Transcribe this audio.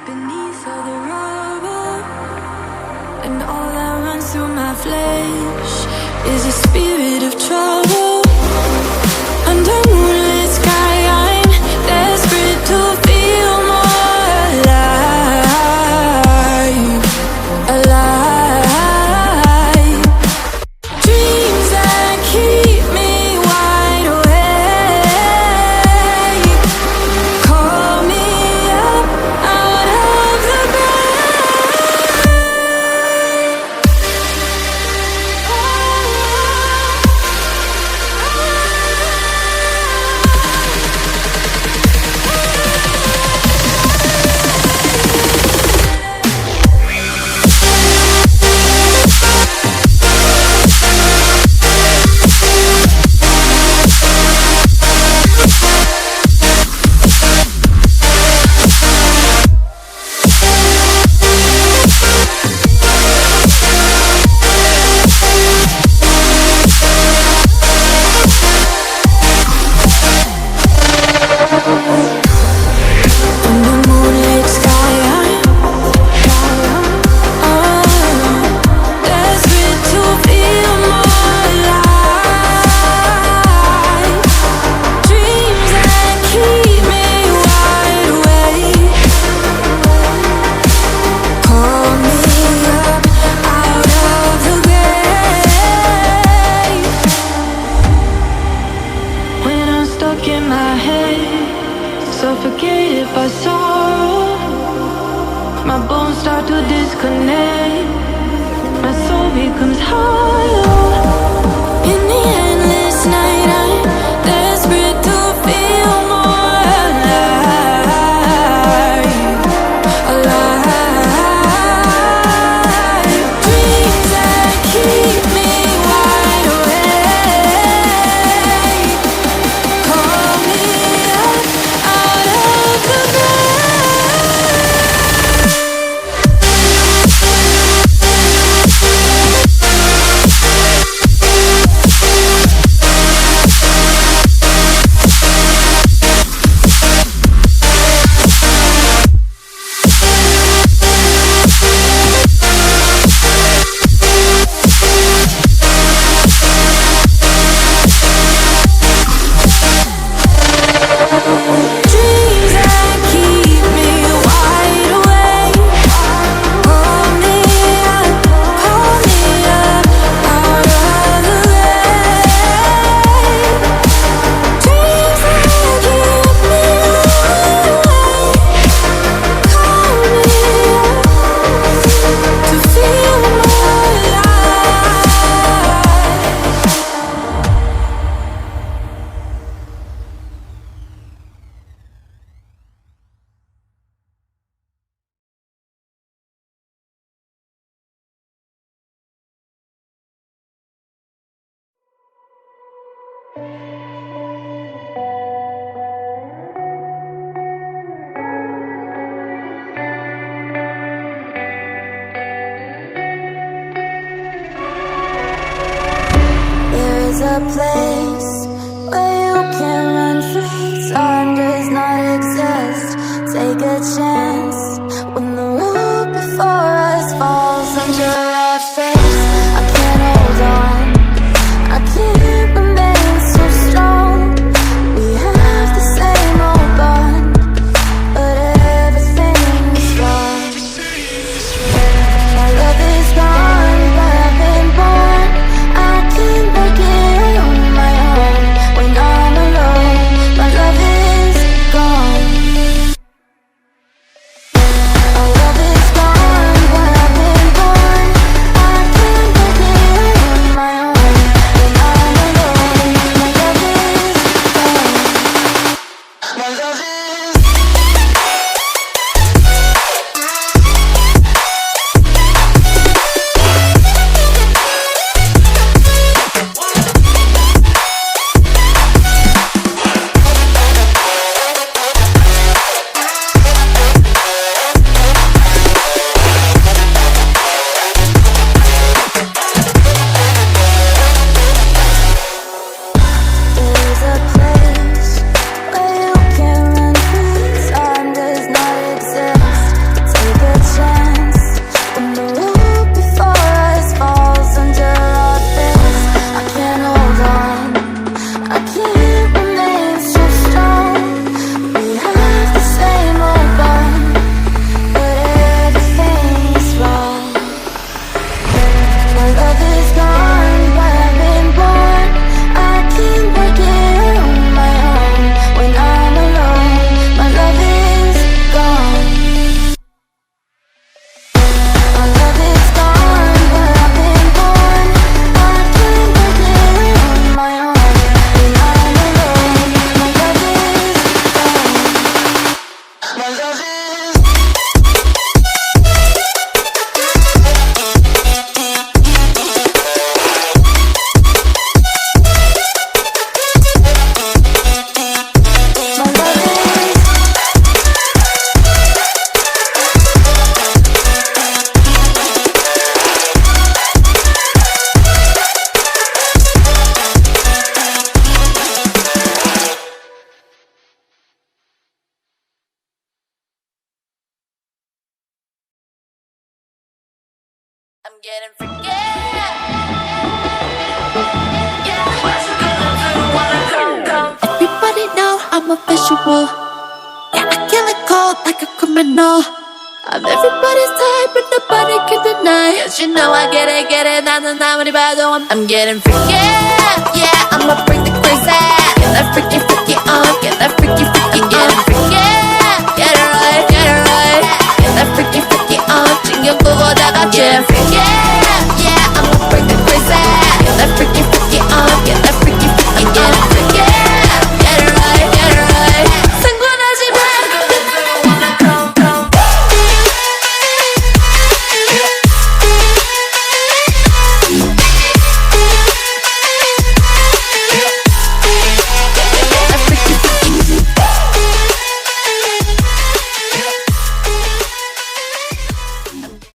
beneath all the rubble, and all that runs through my flesh is a spirit of trouble. Under moonlit sky, I'm desperate to feel more alive, alive. Dreams that keep me wide awake, call me up out of the suffocated by sorrow. My bones start to disconnect, my soul becomes hollow. In the endless night, I'm desperate to feel more alive, alive. Dreams that keep me wide awake, call me up out of the a place where you can run free. Time does not exist. Take a chance when the road before us falls under our face. I can't hold on, I can't remain so strong. We have the same old bond, but everything is wrong. My love is gone, but I've been born. I can't make it on my own. getting freaky. Yeah, what you gonna do when I come? Everybody know I'm a visual. Yeah, I kill it cold like a criminal. I'm everybody's type, but nobody can deny. Cause you know I get it, I'm getting freaky. Yeah, I'ma bring the crazy. Get that freaky, freaky.